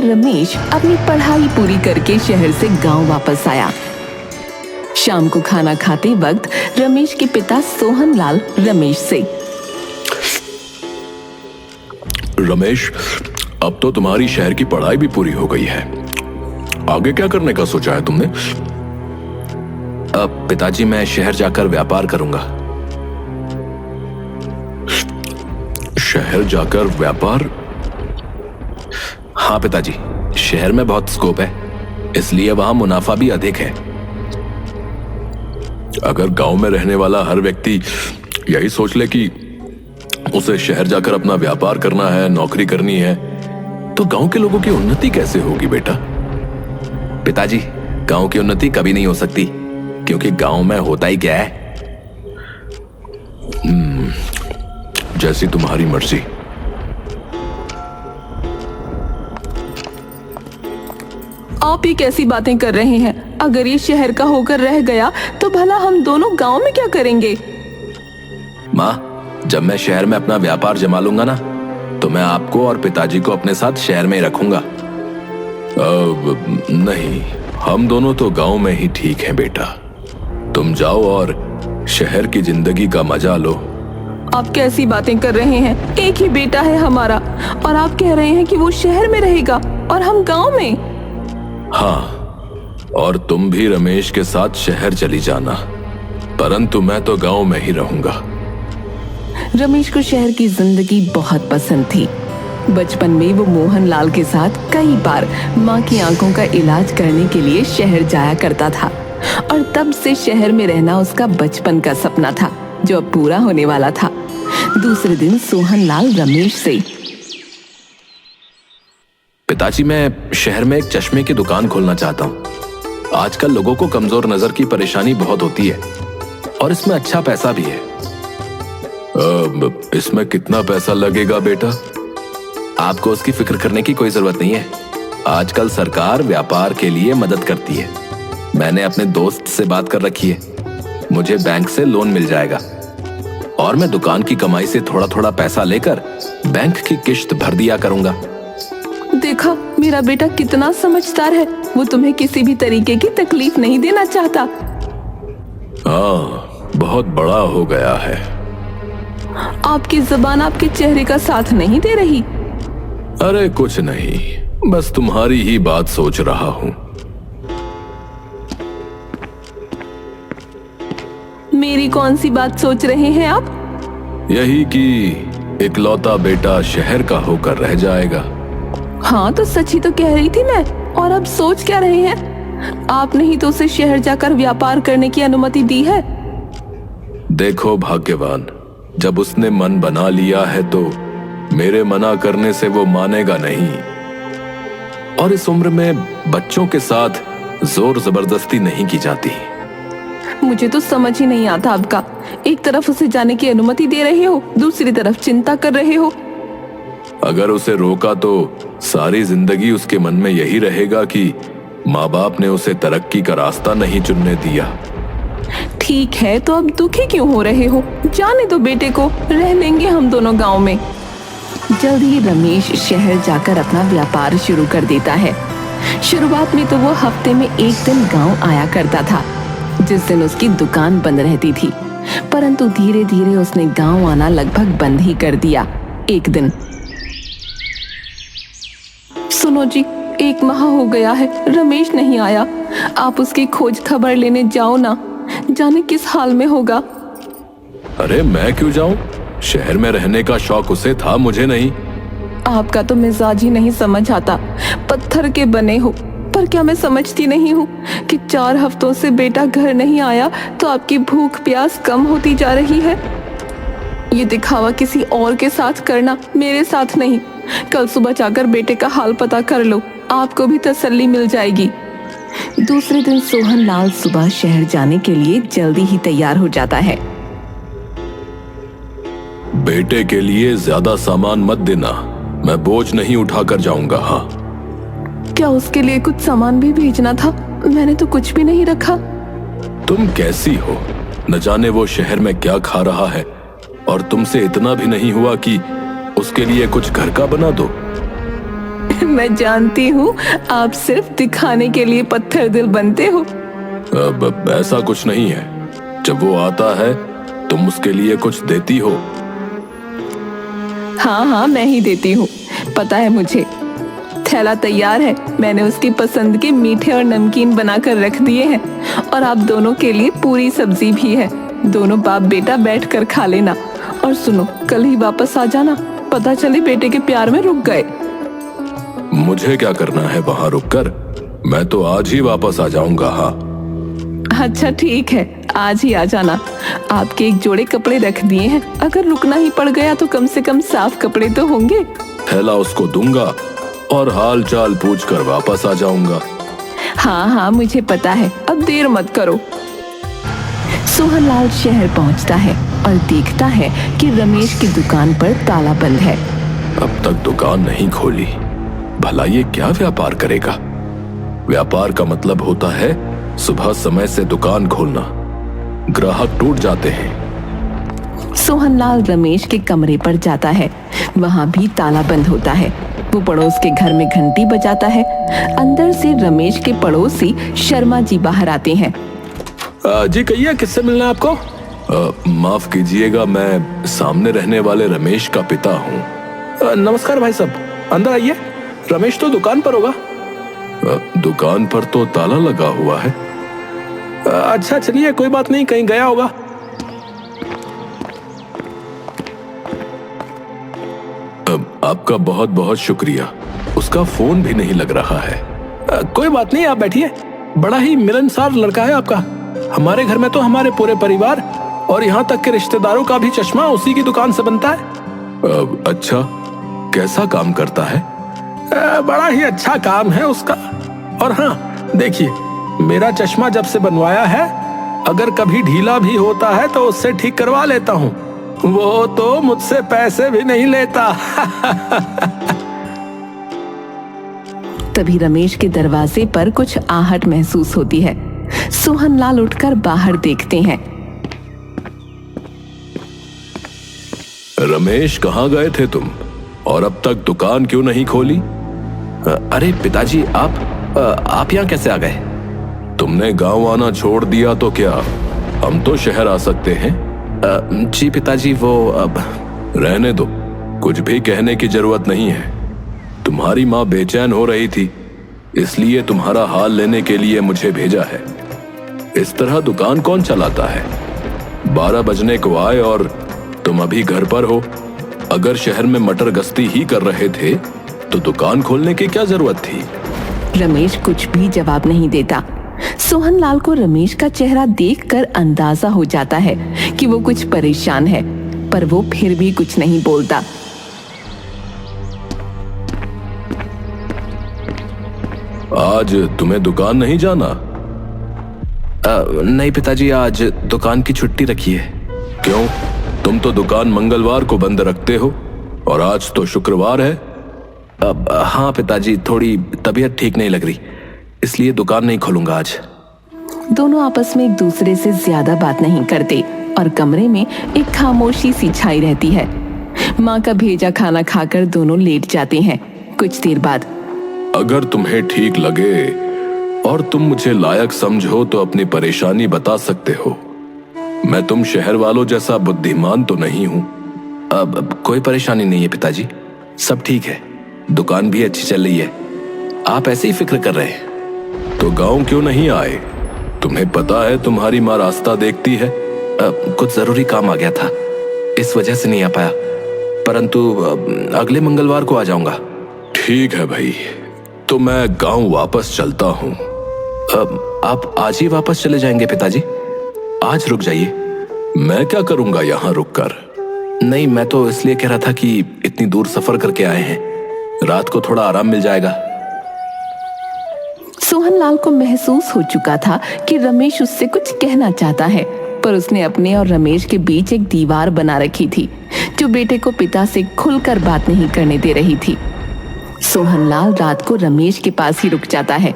बार रमेश अपनी पढ़ाई पूरी करके शहर से गांव वापस आया। शाम को खाना खाते वक्त रमेश के पिता सोहनलाल रमेश से, रमेश, अब तो तुम्हारी शहर की पढ़ाई भी पूरी हो गई है, आगे क्या करने का सोचा है तुमने? अब पिताजी, मैं शहर जाकर व्यापार करूंगा। शहर जाकर व्यापार? हाँ पिताजी, शहर में बहुत स्कोप है, इसलिए वहां मुनाफा भी अधिक है। अगर गांव में रहने वाला हर व्यक्ति यही सोच ले कि उसे शहर जाकर अपना व्यापार करना है, नौकरी करनी है, तो गांव के लोगों की उन्नति कैसे होगी बेटा? पिताजी, गांव की उन्नति कभी नहीं हो सकती, क्योंकि गांव में होता ही क्या है। जैसी तुम्हारी मर्जी। आप ये कैसी बातें कर रहे हैं? अगर ये शहर का होकर रह गया तो भला हम दोनों गांव में क्या करेंगे? माँ, जब मैं शहर में अपना व्यापार जमा लूंगा ना, तो मैं आपको और पिताजी को अपने साथ शहर में ही रखूंगा। नहीं, हम दोनों तो गांव में ही ठीक हैं बेटा। तुम जाओ और शहर की जिंदगी का मजा लो। आप कैसी बातें कर रहे हैं? एक ही बेटा है हमारा और आप कह रहे हैं कि वो शहर में रहेगा और हम गांव में। हाँ, और तुम भी रमेश के साथ शहर चली जाना, परंतु मैं तो गांव में ही रहूंगा। रमेश को शहर की जिंदगी बहुत पसंद थी। बचपन में वो मोहनलाल के साथ कई बार माँ की आंखों का इलाज करने के लिए शहर जाया करता था और तब से शहर में रहना उसका बचपन का सपना था, जो अब पूरा होने वाला था। दूसरे दिन सोहनलाल रमेश से, पिताजी, मैं शहर में एक चश्मे की दुकान खोलना चाहता हूँ। आजकल लोगों को कमजोर नजर की परेशानी बहुत होती है और इसमें अच्छा पैसा भी है। इसमें कितना पैसा लगेगा बेटा? आपको उसकी फिक्र करने की कोई जरूरत नहीं है। आजकल सरकार व्यापार के लिए मदद करती है। मैंने अपने दोस्त से बात कर रखी है, मुझे बैंक से लोन मिल जाएगा और मैं दुकान की कमाई से थोड़ा थोड़ा पैसा लेकर बैंक की किश्त भर दिया करूंगा। देखा, मेरा बेटा कितना समझदार है। वो तुम्हें किसी भी तरीके की तकलीफ नहीं देना चाहता। हाँ, बहुत बड़ा हो गया है। आपकी जुबान आपके चेहरे का साथ नहीं दे रही। अरे कुछ नहीं, बस तुम्हारी ही बात सोच रहा हूँ। मेरी कौन सी बात सोच रहे हैं आप? यही कि इकलौता बेटा शहर का होकर रह जाएगा। हाँ, तो सच ही तो कह रही थी मैं। और अब सोच क्या रहे हैं? आपने ही तो उसे शहर जाकर व्यापार करने की अनुमति दी है। देखो भाग्यवान, जब उसने मन बना लिया है तो मेरे मना करने से वो मानेगा नहीं। और इस उम्र में बच्चों के साथ जोर जबरदस्ती नहीं की जाती। मुझे तो समझ ही नहीं आता आपका। एक तरफ उसे जाने की अनुमति दे रहे हो, दूसरी तरफ चिंता कर रहे हो। अगर उसे रोका तो सारी जिंदगी उसके मन में यही रहेगा कि माँ बाप ने उसे तरक्की का रास्ता नहीं चुनने दिया। ठीक है, तो अब दुखी क्यों हो रहे हो? जाने दो बेटे को, रह लेंगे हम दोनों गांव में। जल्द ही रमेश शहर जाकर अपना व्यापार शुरू कर देता है। शुरुआत में तो वो हफ्ते में एक दिन गांव आया करता था, जिस दिन उसकी दुकान बंद रहती थी, परंतु धीरे धीरे उसने गांव आना लगभग बंद ही कर दिया। एक दिन, सुनो जी, 1 माह हो गया है, रमेश नहीं आया। आप उसकी खोज खबर लेने जाओ ना, जाने किस हाल में होगा। अरे मैं क्यों जाऊं? शहर में रहने का शौक उसे था, मुझे नहीं। आपका तो मिजाज ही नहीं समझ आता। पत्थर के बने हो। पर क्या मैं समझती नहीं हूँ कि 4 हफ्तों से बेटा घर नहीं आया तो आपकी भूख प्यास कम होती जा रही है। ये दिखावा किसी और के साथ करना, मेरे साथ नहीं। कल सुबह जाकर बेटे का हाल पता कर लो, आपको भी तसल्ली मिल जाएगी। दूसरे दिन सोहनलाल सुबह शहर जाने के लिए जल्दी ही तैयार हो जाता है। बेटे के लिए ज्यादा सामान मत देना, मैं बोझ नहीं उठाकर जाऊंगा। हाँ, क्या उसके लिए कुछ सामान भी भेजना था? मैंने तो कुछ भी नहीं रखा। तुम कैसी हो? न जाने वो शहर में क्या खा रहा है, और तुमसे इतना भी नहीं हुआ कि उसके लिए कुछ घर का बना दो। मैं जानती हूँ आप सिर्फ दिखाने के लिए पत्थर दिल बनते हो। अब ऐसा कुछ नहीं है। जब वो आता है तुम उसके लिए कुछ देती हो। हाँ हाँ, मैं ही देती हूँ, पता है मुझे। थैला तैयार है, मैंने उसकी पसंद के मीठे और नमकीन बनाकर रख दिए हैं और आप दोनों के लिए पूरी सब्जी भी है। दोनों बाप बेटा बैठकर खा लेना और सुनो, कल ही वापस आ जाना, पता चले बेटे के प्यार में रुक गए। मुझे क्या करना है वहां रुककर? मैं तो आज ही वापस आ जाऊंगा। हाँ अच्छा ठीक है, आज ही आ जाना। आपके एक जोड़े कपड़े रख दिए हैं, अगर रुकना ही पड़ गया तो कम से कम साफ कपड़े तो होंगे। थैला उसको दूंगा और हाल चाल पूछ कर वापस आ जाऊंगा। हाँ हाँ, मुझे पता है, अब देर मत करो। सोहनलाल शहर पहुंचता है और देखता है कि रमेश की दुकान पर ताला बंद है। अब तक दुकान नहीं खोली, भला ये क्या व्यापार करेगा? व्यापार का मतलब होता है सुबह समय से दुकान खोलना, ग्राहक टूट जाते हैं। सोहनलाल रमेश के कमरे पर जाता है, वहाँ भी ताला बंद होता है। वो पड़ोस के घर में घंटी बजाता है। अंदर से रमेश के पड़ोसी शर्मा जी बाहर आते हैं। जी कहिए, किससे मिलना है आपको? माफ कीजिएगा, मैं सामने रहने वाले रमेश का पिता हूँ। नमस्कार भाई साहब, अंदर आइए। रमेश तो दुकान पर होगा। दुकान पर तो ताला लगा हुआ है। अच्छा चलिए, कोई बात नहीं, कहीं गया होगा। आपका बहुत बहुत शुक्रिया। उसका फोन भी नहीं लग रहा है। कोई बात नहीं, आप बैठिए। बड़ा ही मिलनसार लड़का है आपका। हमारे घर में तो हमारे पूरे परिवार और यहाँ तक के रिश्तेदारों का भी चश्मा उसी की दुकान से बनता है। अच्छा, कैसा काम करता है? बड़ा ही अच्छा काम है उसका। और हाँ देखिए, मेरा चश्मा जब से बनवाया है, अगर कभी ढीला भी होता है तो उससे ठीक करवा लेता हूँ। वो तो मुझसे पैसे भी नहीं लेता। तभी रमेश के दरवाजे पर कुछ आहट महसूस होती है। सोहनलाल उठकर बाहर देखते हैं। रमेश, कहाँ गए थे तुम और अब तक दुकान क्यों नहीं खोली? अरे पिताजी, आप यहाँ कैसे आ गए? तुमने गांव आना छोड़ दिया तो क्या हम तो शहर आ सकते हैं? जी पिताजी, वो अब रहने दो, कुछ भी कहने की जरूरत नहीं है। तुम्हारी माँ बेचैन हो रही थी, इसलिए तुम्हारा हाल लेने के लिए मुझे भेजा है। इस तरह दुकान कौन चलाता है? 12 बजने को आए और तुम अभी घर पर हो। अगर शहर में मटर गश्ती ही कर रहे थे तो दुकान खोलने की क्या जरूरत थी? रमेश कुछ भी जवाब नहीं देता। सोहनलाल को रमेश का चेहरा देखकर अंदाजा हो जाता है कि वो कुछ परेशान है, पर वो फिर भी कुछ नहीं बोलता। आज तुम्हें दुकान नहीं जाना? नहीं पिताजी, आज दुकान की छुट्टी रखी है। क्यों? तुम तो दुकान मंगलवार को बंद रखते हो और आज तो शुक्रवार है। हाँ पिताजी, थोड़ी तबीयत ठीक नहीं लग रही, इसलिए दुकान नहीं खोलूंगा आज। दोनों आपस में एक दूसरे से ज्यादा बात नहीं करते और कमरे में एक खामोशी सी छाई रहती है। माँ का भेजा खाना खाकर दोनों लेट जाते हैं। कुछ देर बाद, अगर तुम्हें ठीक लगे और तुम मुझे लायक समझो तो अपनी परेशानी बता सकते हो। मैं तुम शहर वालों जैसा बुद्धिमान तो नहीं हूँ। अब कोई परेशानी नहीं है पिताजी, सब ठीक है, दुकान भी अच्छी चल रही है। आप ऐसे ही फिक्र कर रहे हैं। तो गांव क्यों नहीं आए? तुम्हें पता है तुम्हारी माँ रास्ता देखती है। कुछ जरूरी काम आ गया था, इस वजह से नहीं आ पाया, परंतु अगले मंगलवार को आ जाऊंगा। ठीक है भाई, तो मैं गांव वापस चलता हूँ। आप आज ही वापस चले जाएंगे पिताजी? आज रुक जाइए। मैं क्या करूंगा यहाँ रुककर? नहीं, मैं तो इसलिए कह रहा था कि इतनी दूर सफर करके आए हैं, रात को थोड़ा आराम मिल जाएगा। सोहनलाल को महसूस हो चुका था कि रमेश उससे कुछ कहना चाहता है, पर उसने अपने और रमेश के बीच एक दीवार बना रखी थी जो बेटे को पिता से खुलकर बात नहीं करने दे रही थी। सोहनलाल रात को रमेश के पास ही रुक जाता है।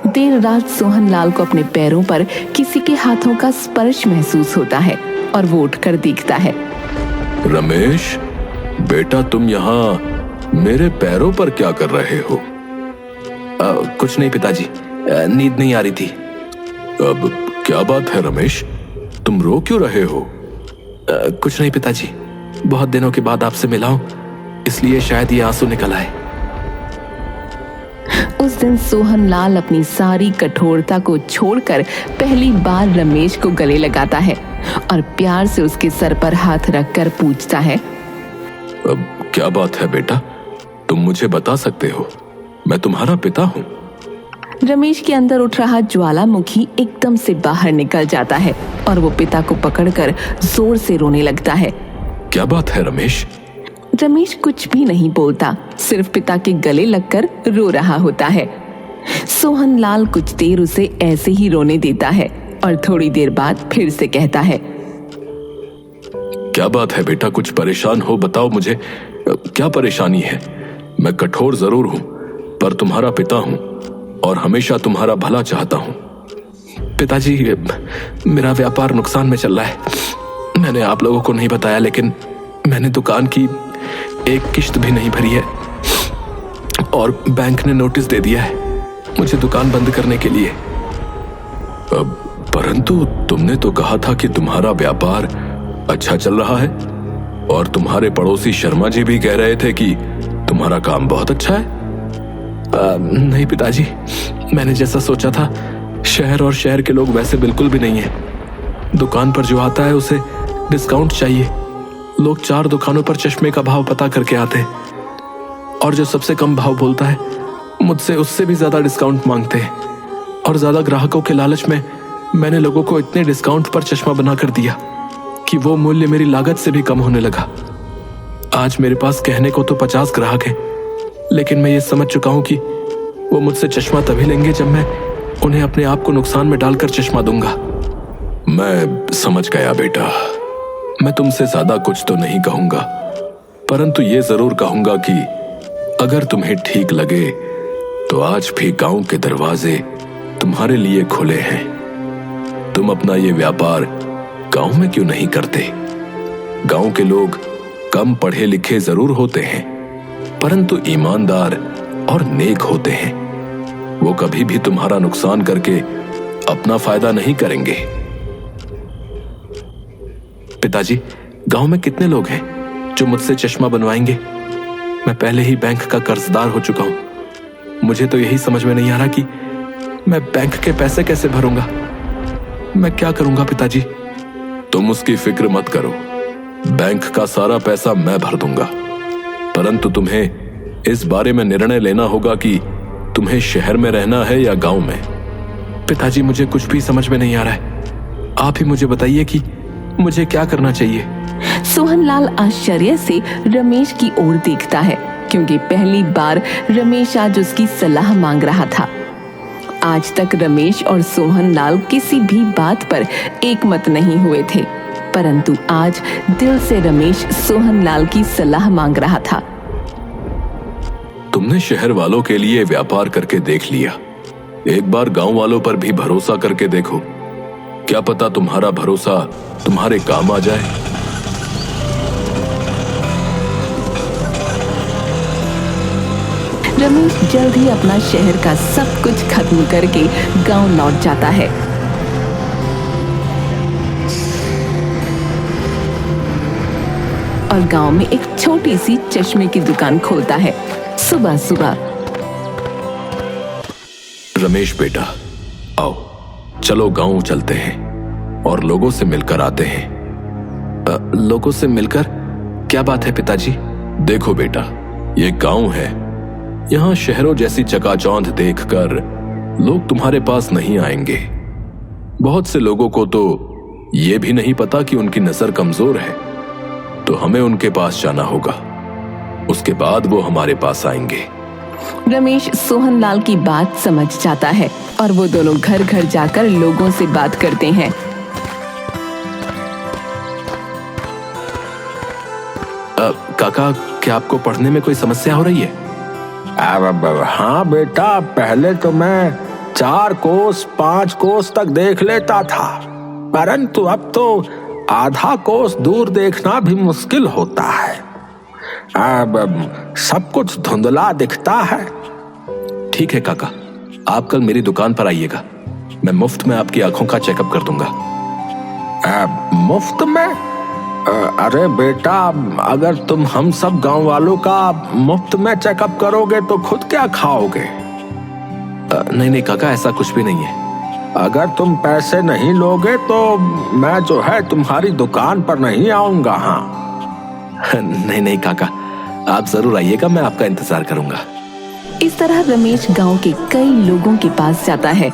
देर रात सोहनलाल को अपने पैरों पर किसी के हाथों का स्पर्श महसूस होता है और वो उठकर देखता है। रमेश बेटा, तुम यहाँ मेरे पैरों पर क्या कर रहे हो? कुछ नहीं पिताजी, नींद नहीं आ रही थी। अब क्या बात है रमेश, तुम रो क्यों रहे हो? कुछ नहीं पिताजी, बहुत दिनों के बाद आपसे मिला हूं, इसलिए शायद ये आंसू निकल आए। उस दिन सोहनलाल अपनी सारी कठोरता को छोड़कर पहली बार रमेश को गले लगाता है और प्यार से उसके सर पर हाथ रखकर पूछता है, अब क्या बात है बेटा, तुम मुझे बता सकते हो, मैं तुम्हारा पिता हूं। रमेश के अंदर उठ रहा ज्वालामुखी एकदम से बाहर निकल जाता है और वो पिता को पकड़कर जोर से रोने लगता है। क्या बात है रमेश? रमेश कुछ भी नहीं बोलता, सिर्फ पिता के गले लगकर रो रहा होता है। सोहनलाल कुछ देर उसे ऐसे ही रोने देता है और थोड़ी देर बाद फिर से कहता है, क्या बात है बेटा, कुछ परेशान हो, बताओ मुझे क्या परेशानी है। मैं कठोर जरूर हूं, पर तुम्हारा पिता हूं और हमेशा तुम्हारा भला चाहता हूं। पिताजी, मेरा व्यापार नुकसान में चल रहा है। मैंने आप लोगों को नहीं बताया, लेकिन मैंने दुकान की एक किश्त भी नहीं भरी है और बैंक ने नोटिस दे दिया है मुझे दुकान बंद करने के लिए। अब परंतु तुमने तो कहा था कि तुम्हारा व्यापार अच्छा चल रहा है और तुम्हारे पड़ोसी शर्मा जी भी कह रहे थे कि तुम्हारा काम बहुत अच्छा है। नहीं पिताजी, मैंने जैसा सोचा था, शहर और शहर के लोग वैसे बिल्कुल भी नहीं है। दुकान पर जो आता है उसे डिस्काउंट चाहिए। लोग 4 दुकानों पर चश्मे का भाव पता करके आते हैं और जो सबसे कम भाव बोलता है मुझसे उससे भी ज्यादा डिस्काउंट मांगते हैं। और ज्यादा ग्राहकों के लालच में मैंने लोगों को इतने डिस्काउंट पर चश्मा बना कर दिया कि वो मूल्य मेरी लागत से भी कम होने लगा। आज मेरे पास कहने को तो 50 ग्राहक हैं, लेकिन मैं ये समझ चुका हूं कि वो मुझसे चश्मा तभी लेंगे जब मैं उन्हें अपने आप को नुकसान में डालकर चश्मा दूंगा। मैं समझ गया बेटा, मैं तुमसे ज्यादा कुछ तो नहीं कहूंगा, परंतु ये जरूर कहूंगा कि अगर तुम्हें ठीक लगे तो आज भी गांव के दरवाजे तुम्हारे लिए खुले हैं। तुम अपना ये व्यापार गांव में क्यों नहीं करते? गांव के लोग कम पढ़े लिखे जरूर होते हैं, परंतु ईमानदार और नेक होते हैं। वो कभी भी तुम्हारा नुकसान करके अपना फायदा नहीं करेंगे। पिताजी, गांव में कितने लोग हैं जो मुझसे चश्मा बनवाएंगे? मैं पहले ही बैंक का कर्जदार हो चुका हूं। मुझे तो यही समझ में नहीं आ रहा कि मैं बैंक के पैसे कैसे भरूंगा। मैं क्या करूंगा पिताजी? तुम उसकी फिक्र मत करो, बैंक का सारा पैसा मैं भर दूंगा, परंतु तुम्हें इस बारे में निर्णय लेना होगा कि तुम्हें शहर में रहना है या गांव में। पिताजी, मुझे कुछ भी समझ में नहीं आ रहा है। आप ही मुझे बताइए कि मुझे क्या करना चाहिए। सोहनलाल आश्चर्य से रमेश की ओर देखता है, क्योंकि पहली बार रमेश आज उसकी सलाह मांग रहा था। आज तक रमेश और सोहनलाल किसी भी बात पर एक मत नहीं हुए थे, परंतु आज दिल से रमेश सोहनलाल की सलाह मांग रहा था। तुमने शहर वालों के लिए व्यापार करके देख लिया, एक बार गांव वालों पर भी भरोसा करके देखो, क्या पता तुम्हारा भरोसा तुम्हारे काम आ जाए। रमेश जल्द ही अपना शहर का सब कुछ खत्म करके गांव लौट जाता है। और गांव में एक छोटी सी चश्मे की दुकान खोलता है। सुबह सुबह, रमेश बेटा, आओ चलो गांव चलते हैं और लोगों से मिलकर आते हैं। लोगों से मिलकर? क्या बात है पिताजी? देखो बेटा, ये गांव है, यहाँ शहरों जैसी चकाचौंध देखकर लोग तुम्हारे पास नहीं आएंगे। बहुत से लोगों को तो ये भी नहीं पता कि उनकी नजर कमजोर है, तो हमें उनके पास जाना होगा, उसके बाद वो हमारे पास आएंगे। रमेश सोहनलाल की बात समझ जाता है और वो दोनों घर घर जाकर लोगों से बात करते हैं। काका, क्या आपको पढ़ने में कोई समस्या हो रही है? हाँ बेटा, पहले तो मैं 4 कोस 5 कोस तक देख लेता था, परंतु अब तो आधा कोस दूर देखना भी मुश्किल होता है। सब कुछ धुंधला दिखता है। ठीक है काका, आप कल मेरी दुकान पर आइएगा, मैं मुफ्त में आपकी आंखों का चेकअप कर दूंगा। मुफ्त में? अरे बेटा, अगर तुम हम सब गांव वालों का मुफ्त में चेकअप करोगे तो खुद क्या खाओगे? नहीं नहीं काका, ऐसा कुछ भी नहीं है। अगर तुम पैसे नहीं लोगे तो मैं जो है तुम्हारी दुकान पर नहीं आऊंगा। हाँ नहीं नहीं काका, आप जरूर आइएगा, मैं आपका इंतजार करूंगा। इस तरह रमेश गांव के कई लोगों के पास जाता है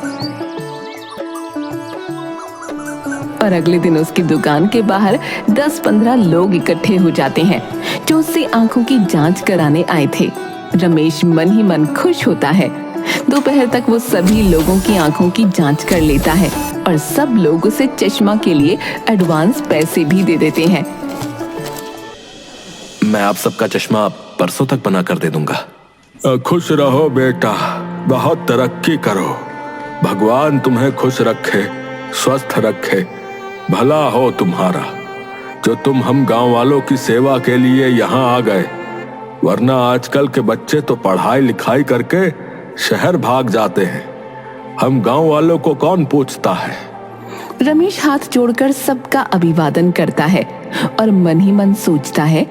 और अगले दिन उसकी दुकान के बाहर 10-15 लोग इकट्ठे हो जाते हैं जो उससे आंखों की जांच कराने आए थे। रमेश मन ही मन खुश होता है। दोपहर तक वो सभी लोगों की आंखों की जांच कर लेता है और सब लोग उसे चश्मा के लिए एडवांस पैसे भी दे देते हैं। मैं आप सबका चश्मा परसों तक बना कर दे दूंगा। खुश रहो बेटा, बहुत तरक्की करो, भगवान तुम्हें खुश रखे, स्वस्थ रखे, भला हो तुम्हारा जो तुम हम गांव वालों की सेवा के लिए यहाँ आ गए, वरना आजकल के बच्चे तो पढ़ाई लिखाई करके शहर भाग जाते हैं, हम गांव वालों को कौन पूछता है। रमेश हाथ जोड़कर सबका अभिवादन करता है और मन ही मन सोचता है,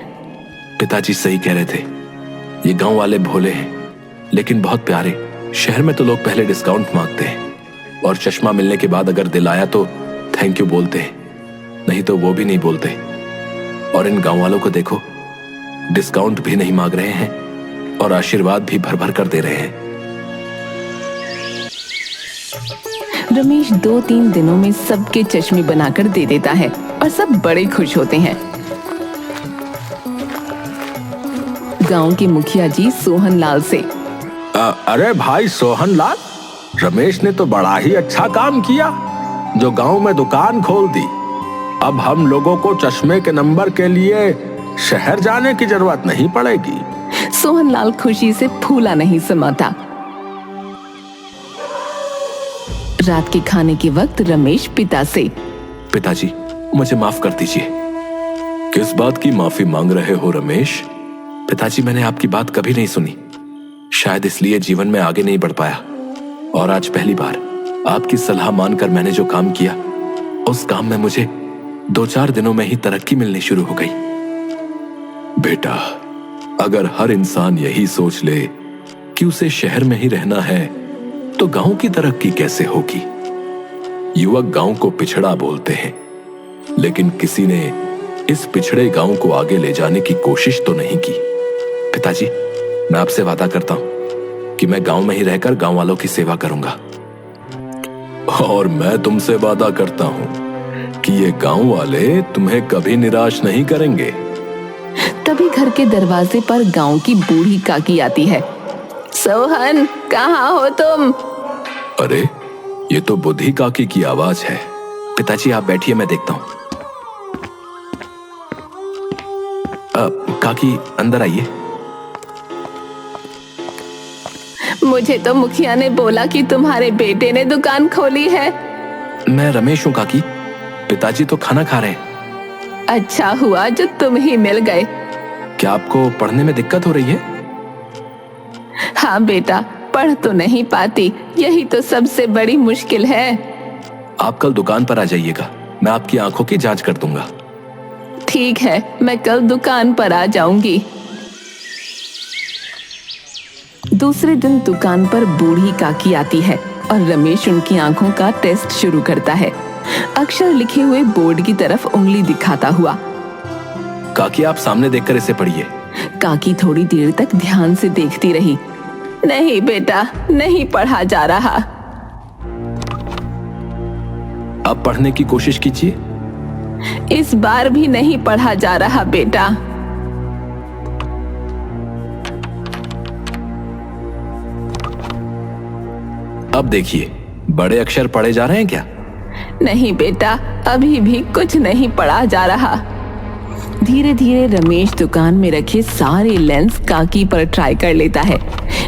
पिताजी सही कह रहे थे, ये गांव वाले भोले हैं लेकिन बहुत प्यारे। शहर में तो लोग पहले डिस्काउंट मांगते हैं और चश्मा मिलने के बाद अगर दिल आया तो थैंक यू बोलते हैं, नहीं तो वो भी नहीं बोलते। और इन गांव वालों को देखो, डिस्काउंट भी नहीं मांग रहे हैं और आशीर्वाद भी भर भर कर दे रहे हैं। रमेश 2-3 दिनों में सबके चश्मे बनाकर दे देता है और सब बड़े खुश होते हैं। गांव के मुखिया जी सोहन लाल से, अरे भाई सोहन लाल, रमेश ने तो बड़ा ही अच्छा काम किया जो गांव में दुकान खोल दी। अब हम लोगों को चश्मे के नंबर के लिए शहर जाने की जरूरत नहीं पड़ेगी। सोहन लाल खुशी से फूला नहीं समाता। रात के खाने के वक्त रमेश पिता से, पिताजी मुझे माफ कर दीजिए। किस बात की माफी मांग रहे हो रमेश? पिताजी, मैंने आपकी बात कभी नहीं सुनी, शायद इसलिए जीवन में आगे नहीं बढ़ पाया। और आज पहली बार आपकी सलाह मानकर मैंने जो काम किया, उस काम में मुझे 2-4 दिनों में ही तरक्की मिलनी शुरू हो गई। बेटा, अगर हर इंसान यही सोच ले कि उसे शहर में ही रहना है तो गांव की तरक्की कैसे होगी? युवक गांव को पिछड़ा बोलते हैं, लेकिन किसी ने इस पिछड़े गांव को आगे ले जाने की कोशिश तो नहीं की। पिताजी, मैं आपसे वादा करता हूं कि मैं गांव में ही रहकर गांव वालों की सेवा करूंगा। और मैं तुमसे वादा करता हूं कि ये गांव वाले तुम्हें कभी निराश नहीं करेंगे। तभी घर के दरवाजे पर गांव की बूढ़ी काकी आती है। सोहन, कहाँ हो तुम? अरे, ये तो बुद्धि काकी की आवाज है। पिताजी आप बैठिए, मैं देखता हूं। काकी अंदर आइए। मुझे तो मुखिया ने बोला कि तुम्हारे बेटे ने दुकान खोली है। मैं रमेश हूँ काकी, पिताजी तो खाना खा रहे हैं। अच्छा हुआ जो तुम ही मिल गए। क्या आपको पढ़ने में दिक्कत हो रही है? हाँ बेटा, पढ़ तो नहीं पाती, यही तो सबसे बड़ी मुश्किल है। आप कल दुकान पर आ जाइएगा, मैं आपकी आंखों की जांच कर दूंगा। ठीक है, मैं कल दुकान पर आ जाऊंगी। दूसरे दिन दुकान पर बूढ़ी काकी आती है और रमेश उनकी आंखों का टेस्ट शुरू करता है, अक्षर लिखे हुए बोर्ड की तरफ उंगली दिखाता हुआ। काकी आप सामने देखकर इसे पढ़िए। काकी थोड़ी देर तक ध्यान से देखती रही। नहीं बेटा, नहीं पढ़ा जा रहा। अब पढ़ने की कोशिश कीजिए। इस बार भी नहीं पढ़ा जा रहा बेटा। अब देखिए, बड़े अक्षर पढ़े जा रहे हैं क्या? नहीं बेटा, अभी भी कुछ नहीं पढ़ा जा रहा। धीरे धीरे रमेश दुकान में रखे सारे लेंस काकी पर ट्राई कर लेता है,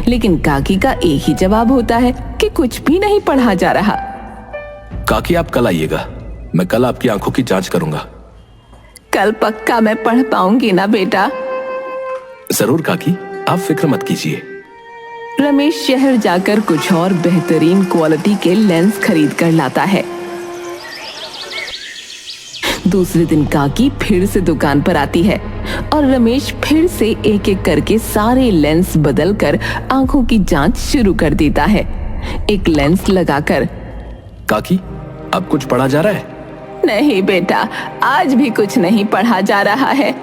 लेकिन काकी का एक ही जवाब होता है कि कुछ भी नहीं पढ़ा जा रहा। काकी आप कल आइएगा, मैं कल आपकी आंखों की जांच करूंगा। कल पक्का मैं पढ़ पाऊंगी ना बेटा? जरूर काकी, आप फिक्र मत कीजिए। रमेश शहर जाकर कुछ और बेहतरीन क्वालिटी के लेंस खरीद कर लाता है। दूसरे दिन काकी फिर से दुकान पर आती है और रमेश फिर से एक एक करके सारे लेंस बदलकर आंखों की जांच शुरू कर देता है। एक लेंस लगाकर, काकी, अब कुछ पढ़ा जा रहा है? नहीं बेटा, आज भी कुछ नहीं पढ़ा जा रहा है।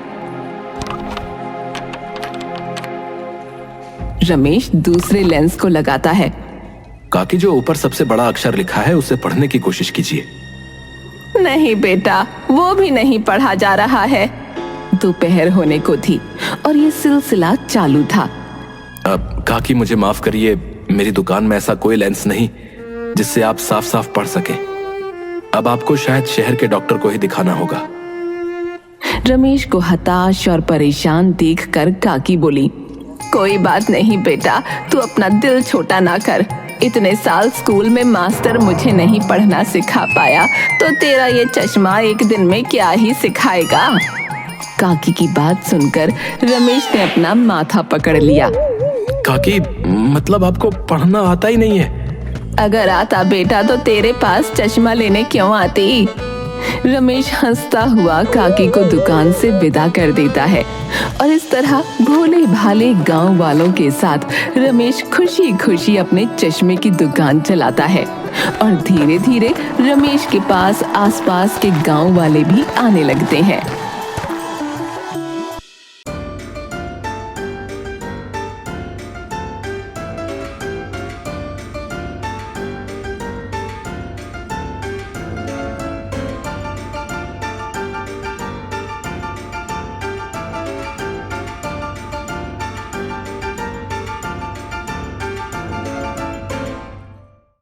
रमेश दूसरे लेंस को लगाता है। काकी, जो ऊपर सबसे बड़ा अक्षर लिखा है उसे पढ़ने की कोशिश कीजिए। नहीं बेटा, वो भी नहीं पढ़ा जा रहा है। दोपहर होने को थी और ये सिलसिला चालू था। अब काकी, मुझे माफ करिए, मेरी दुकान में ऐसा कोई लेंस नहीं जिससे आप साफ साफ पढ़ सकें। अब आपको शायद शहर के डॉक्टर को ही दिखाना होगा। रमेश को हताश और परेशान देखकर काकी बोली, कोई बात नहीं बेटा, तू अपना दिल छोटा ना कर। इतने साल स्कूल में मास्टर मुझे नहीं पढ़ना सिखा पाया, तो तेरा ये चश्मा एक दिन में क्या ही सिखाएगा। काकी की बात सुनकर रमेश ने अपना माथा पकड़ लिया। काकी, मतलब आपको पढ़ना आता ही नहीं है? अगर आता बेटा तो तेरे पास चश्मा लेने क्यों आती। रमेश हंसता हुआ काकी को दुकान से विदा कर देता है और इस तरह भोले भाले गांव वालों के साथ रमेश खुशी खुशी अपने चश्मे की दुकान चलाता है और धीरे धीरे रमेश के पास आसपास के गांव वाले भी आने लगते हैं।